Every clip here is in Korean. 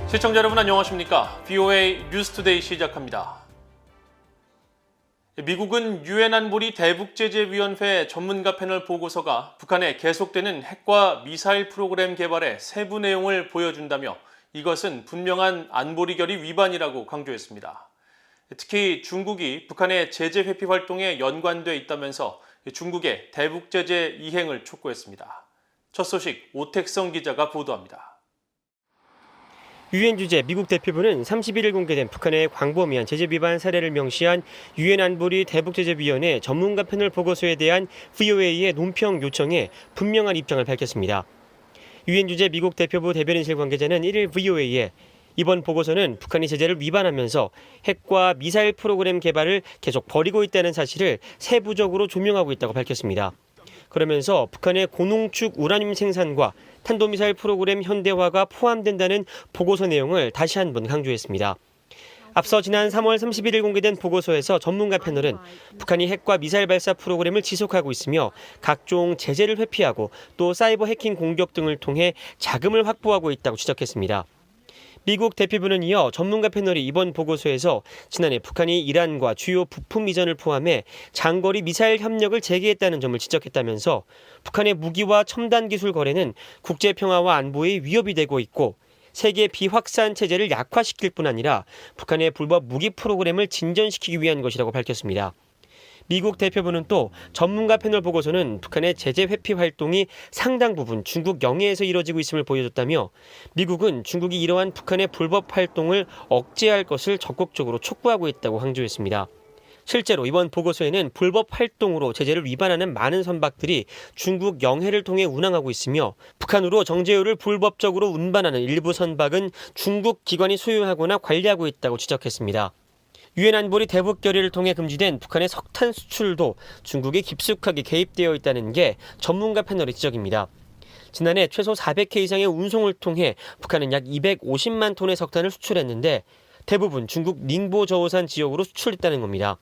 시청자 여러분 안녕하십니까? VOA 뉴스투데이 시작합니다. 미국은 유엔 안보리 대북제재위원회 전문가 패널 보고서가 북한의 계속되는 핵과 미사일 프로그램 개발의 세부 내용을 보여준다며 이것은 분명한 안보리 결의 위반이라고 강조했습니다. 특히 중국이 북한의 제재 회피 활동에 연관돼 있다면서 중국의 대북제재 이행을 촉구했습니다. 첫 소식 오택성 기자가 보도합니다. 유엔 주재 미국 대표부는 31일 공개된 북한의 광범위한 제재 위반 사례를 명시한 유엔 안보리 대북제재위원회 전문가 패널 보고서에 대한 VOA의 논평 요청에 분명한 입장을 밝혔습니다. 유엔 주재 미국 대표부 대변인실 관계자는 1일 VOA에 이번 보고서는 북한이 제재를 위반하면서 핵과 미사일 프로그램 개발을 계속 벌이고 있다는 사실을 세부적으로 조명하고 있다고 밝혔습니다. 그러면서 북한의 고농축 우라늄 생산과 탄도미사일 프로그램 현대화가 포함된다는 보고서 내용을 다시 한번 강조했습니다. 앞서 지난 3월 31일 공개된 보고서에서 전문가 패널은 북한이 핵과 미사일 발사 프로그램을 지속하고 있으며 각종 제재를 회피하고 또 사이버 해킹 공격 등을 통해 자금을 확보하고 있다고 지적했습니다. 미국 대표부는 이어 전문가 패널이 이번 보고서에서 지난해 북한이 이란과 주요 부품 이전을 포함해 장거리 미사일 협력을 재개했다는 점을 지적했다면서 북한의 무기와 첨단 기술 거래는 국제 평화와 안보에 위협이 되고 있고 세계 비확산 체제를 약화시킬 뿐 아니라 북한의 불법 무기 프로그램을 진전시키기 위한 것이라고 밝혔습니다. 미국 대표부는 또 전문가 패널 보고서는 북한의 제재 회피 활동이 상당 부분 중국 영해에서 이뤄지고 있음을 보여줬다며 미국은 중국이 이러한 북한의 불법 활동을 억제할 것을 적극적으로 촉구하고 있다고 강조했습니다. 실제로 이번 보고서에는 불법 활동으로 제재를 위반하는 많은 선박들이 중국 영해를 통해 운항하고 있으며 북한으로 정제유를 불법적으로 운반하는 일부 선박은 중국 기관이 소유하거나 관리하고 있다고 지적했습니다. 유엔 안보리 대북 결의를 통해 금지된 북한의 석탄 수출도 중국이 깊숙하게 개입되어 있다는 게 전문가 패널의 지적입니다. 지난해 최소 400회 이상의 운송을 통해 북한은 약 250만 톤의 석탄을 수출했는데 대부분 중국 닝보 저우산 지역으로 수출했다는 겁니다.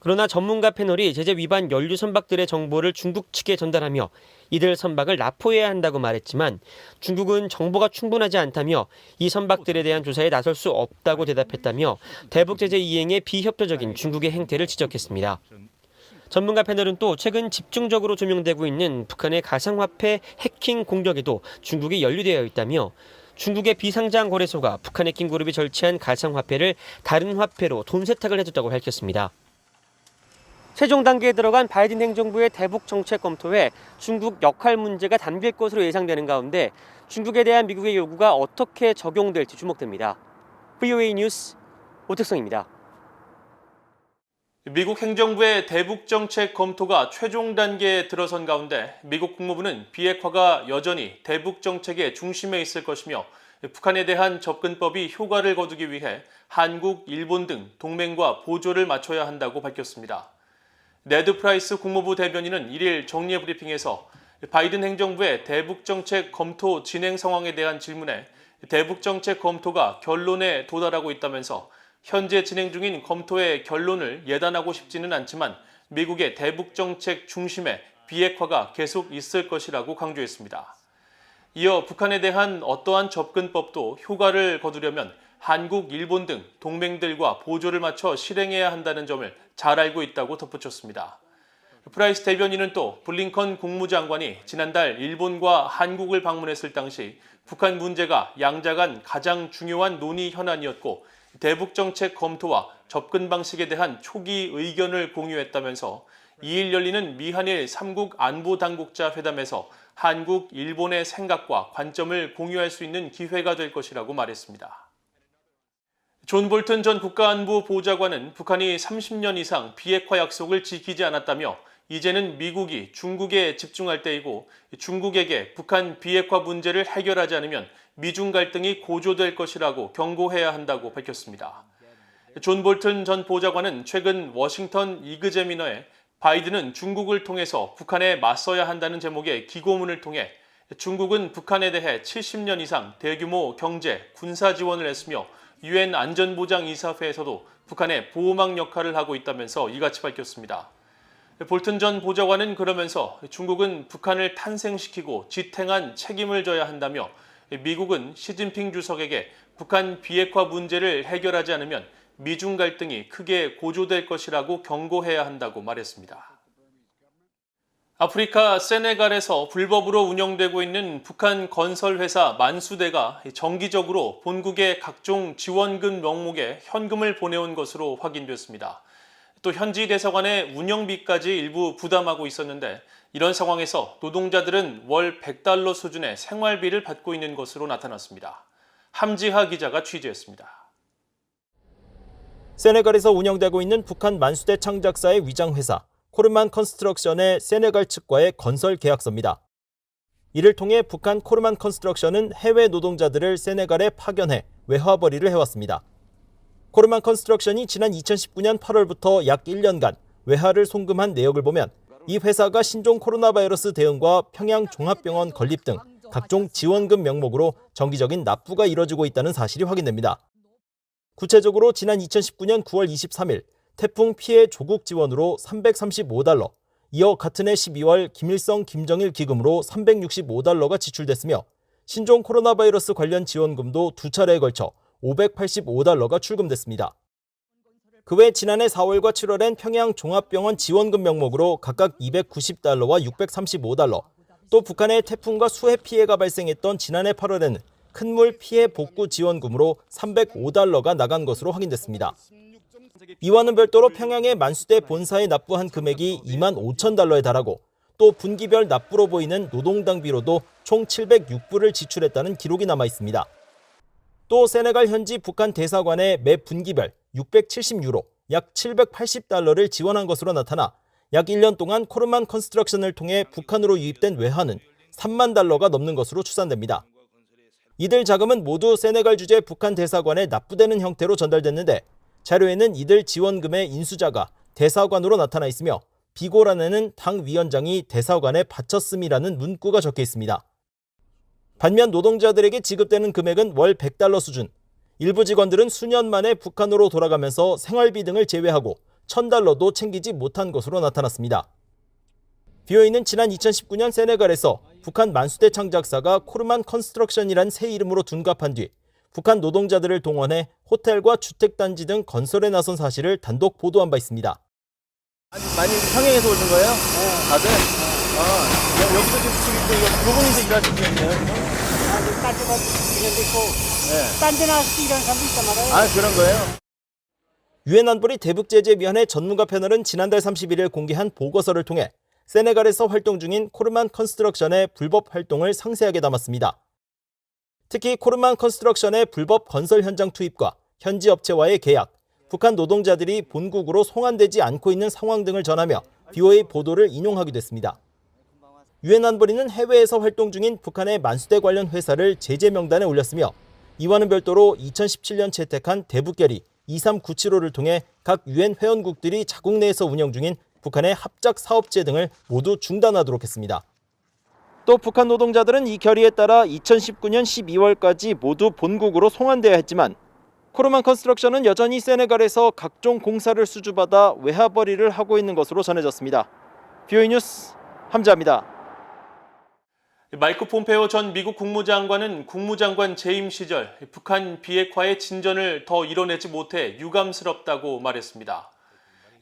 그러나 전문가 패널이 제재 위반 연료 선박들의 정보를 중국 측에 전달하며 이들 선박을 납포해야 한다고 말했지만 중국은 정보가 충분하지 않다며 이 선박들에 대한 조사에 나설 수 없다고 대답했다며 대북제재 이행에 비협조적인 중국의 행태를 지적했습니다. 전문가 패널은 또 최근 집중적으로 조명되고 있는 북한의 가상화폐 해킹 공격에도 중국이 연루되어 있다며 중국의 비상장 거래소가 북한 해킹 그룹이 절취한 가상화폐를 다른 화폐로 돈 세탁을 해줬다고 밝혔습니다. 최종 단계에 들어간 바이든 행정부의 대북 정책 검토에 중국 역할 문제가 담길 것으로 예상되는 가운데 중국에 대한 미국의 요구가 어떻게 적용될지 주목됩니다. VOA 뉴스 오택성입니다. 미국 행정부의 대북 정책 검토가 최종 단계에 들어선 가운데 미국 국무부는 비핵화가 여전히 대북 정책의 중심에 있을 것이며 북한에 대한 접근법이 효과를 거두기 위해 한국, 일본 등 동맹과 보조를 맞춰야 한다고 밝혔습니다. 네드 프라이스 국무부 대변인은 1일 정례 브리핑에서 바이든 행정부의 대북정책 검토 진행 상황에 대한 질문에 대북정책 검토가 결론에 도달하고 있다면서 현재 진행 중인 검토의 결론을 예단하고 싶지는 않지만 미국의 대북정책 중심에 비핵화가 계속 있을 것이라고 강조했습니다. 이어 북한에 대한 어떠한 접근법도 효과를 거두려면 한국, 일본 등 동맹들과 보조를 맞춰 실행해야 한다는 점을 잘 알고 있다고 덧붙였습니다. 프라이스 대변인은 또 블링컨 국무장관이 지난달 일본과 한국을 방문했을 당시 북한 문제가 양자 간 가장 중요한 논의 현안이었고 대북정책 검토와 접근 방식에 대한 초기 의견을 공유했다면서 2일 열리는 미한일 3국 안보당국자 회담에서 한국, 일본의 생각과 관점을 공유할 수 있는 기회가 될 것이라고 말했습니다. 존 볼튼 전 국가안보보좌관은 북한이 30년 이상 비핵화 약속을 지키지 않았다며 이제는 미국이 중국에 집중할 때이고 중국에게 북한 비핵화 문제를 해결하지 않으면 미중 갈등이 고조될 것이라고 경고해야 한다고 밝혔습니다. 존 볼튼 전 보좌관은 최근 워싱턴 이그제미너에 바이든은 중국을 통해서 북한에 맞서야 한다는 제목의 기고문을 통해 중국은 북한에 대해 70년 이상 대규모 경제, 군사 지원을 했으며 유엔 안전보장이사회에서도 북한의 보호막 역할을 하고 있다면서 이같이 밝혔습니다. 볼튼 전 보좌관은 그러면서 중국은 북한을 탄생시키고 지탱한 책임을 져야 한다며 미국은 시진핑 주석에게 북한 비핵화 문제를 해결하지 않으면 미중 갈등이 크게 고조될 것이라고 경고해야 한다고 말했습니다. 아프리카 세네갈에서 불법으로 운영되고 있는 북한 건설회사 만수대가 정기적으로 본국의 각종 지원금 명목에 현금을 보내온 것으로 확인됐습니다. 또 현지 대사관의 운영비까지 일부 부담하고 있었는데 이런 상황에서 노동자들은 월 100달러 수준의 생활비를 받고 있는 것으로 나타났습니다. 함지하 기자가 취재했습니다. 세네갈에서 운영되고 있는 북한 만수대 창작사의 위장회사 코르만 컨스트럭션의 세네갈 측과의 건설 계약서입니다. 이를 통해 북한 코르만 컨스트럭션은 해외 노동자들을 세네갈에 파견해 외화벌이를 해왔습니다. 코르만 컨스트럭션이 지난 2019년 8월부터 약 1년간 외화를 송금한 내역을 보면 이 회사가 신종 코로나 바이러스 대응과 평양 종합병원 건립 등 각종 지원금 명목으로 정기적인 납부가 이뤄지고 있다는 사실이 확인됩니다. 구체적으로 지난 2019년 9월 23일 태풍 피해 조국 지원으로 335달러, 이어 같은 해 12월 김일성 김정일 기금으로 365달러가 지출됐으며 신종 코로나 바이러스 관련 지원금도 두 차례에 걸쳐 585달러가 출금됐습니다. 그 외 지난해 4월과 7월엔 평양 종합병원 지원금 명목으로 각각 290달러와 635달러, 또 북한의 태풍과 수해 피해가 발생했던 지난해 8월에는 큰물 피해 복구 지원금으로 305달러가 나간 것으로 확인됐습니다. 이와는 별도로 평양의 만수대 본사에 납부한 금액이 2만 5천 달러에 달하고 또 분기별 납부로 보이는 노동당비로도 총 706불을 지출했다는 기록이 남아 있습니다. 또 세네갈 현지 북한 대사관에 매 분기별 670유로, 약 780달러를 지원한 것으로 나타나 약 1년 동안 코르만 컨스트럭션을 통해 북한으로 유입된 외화는 3만 달러가 넘는 것으로 추산됩니다. 이들 자금은 모두 세네갈 주재 북한 대사관에 납부되는 형태로 전달됐는데 자료에는 이들 지원금의 인수자가 대사관으로 나타나 있으며 비고란에는 당 위원장이 대사관에 바쳤음이라는 문구가 적혀 있습니다. 반면 노동자들에게 지급되는 금액은 월 100달러 수준, 일부 직원들은 수년 만에 북한으로 돌아가면서 생활비 등을 제외하고 1000달러도 챙기지 못한 것으로 나타났습니다. BOA는 지난 2019년 세네갈에서 북한 만수대 창작사가 코르만 컨스트럭션이란 새 이름으로 둔갑한 뒤 북한 노동자들을 동원해 호텔과 주택단지 등 건설에 나선 사실을 단독 보도한 바 있습니다. 많이 평양에서 오신 거예요? 네. 다들? 여기서 지금 교본에서 일하시겠네요? 여기까지가 이런데 있고, 네. 딴 데 나가서 일하는 사람도 있단 말이에요. 그런 거예요? 유엔 안보리 대북제재위원회 전문가 패널은 지난달 31일 공개한 보고서를 통해 세네갈에서 활동 중인 코르만 컨스트럭션의 불법 활동을 상세하게 담았습니다. 특히 코르만 컨스트럭션의 불법 건설 현장 투입과 현지 업체와의 계약, 북한 노동자들이 본국으로 송환되지 않고 있는 상황 등을 전하며 BOA 보도를 인용하기도 했습니다. 유엔 안보리는 해외에서 활동 중인 북한의 만수대 관련 회사를 제재 명단에 올렸으며 이와는 별도로 2017년 채택한 대북결의 23975를 통해 각 유엔 회원국들이 자국 내에서 운영 중인 북한의 합작 사업체 등을 모두 중단하도록 했습니다. 또 북한 노동자들은 이 결의에 따라 2019년 12월까지 모두 본국으로 송환돼야 했지만 코르만 컨스트럭션은 여전히 세네갈에서 각종 공사를 수주받아 외화벌이를 하고 있는 것으로 전해졌습니다. BOA 뉴스 함지하입니다. 마이크 폼페오 전 미국 국무장관은 국무장관 재임 시절 북한 비핵화의 진전을 더 이뤄내지 못해 유감스럽다고 말했습니다.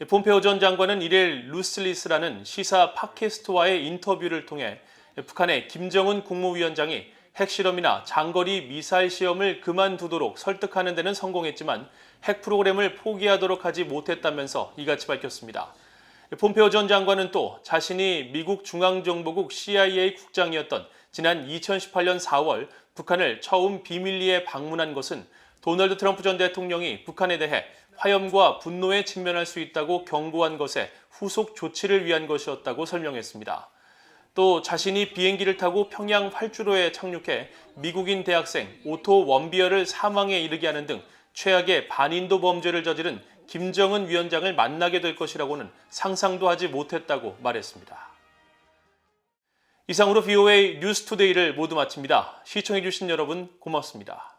폼페오 전 장관은 이를 루슬리스라는 시사 팟캐스트와의 인터뷰를 통해 북한의 김정은 국무위원장이 핵실험이나 장거리 미사일 시험을 그만두도록 설득하는 데는 성공했지만 핵 프로그램을 포기하도록 하지 못했다면서 이같이 밝혔습니다. 폼페오 전 장관은 또 자신이 미국 중앙정보국 CIA 국장이었던 지난 2018년 4월 북한을 처음 비밀리에 방문한 것은 도널드 트럼프 전 대통령이 북한에 대해 화염과 분노에 직면할 수 있다고 경고한 것에 후속 조치를 위한 것이었다고 설명했습니다. 또 자신이 비행기를 타고 평양 활주로에 착륙해 미국인 대학생 오토 원비어를 사망에 이르게 하는 등 최악의 반인도 범죄를 저지른 김정은 위원장을 만나게 될 것이라고는 상상도 하지 못했다고 말했습니다. 이상으로 BOA 뉴스투데이를 모두 마칩니다. 시청해주신 여러분 고맙습니다.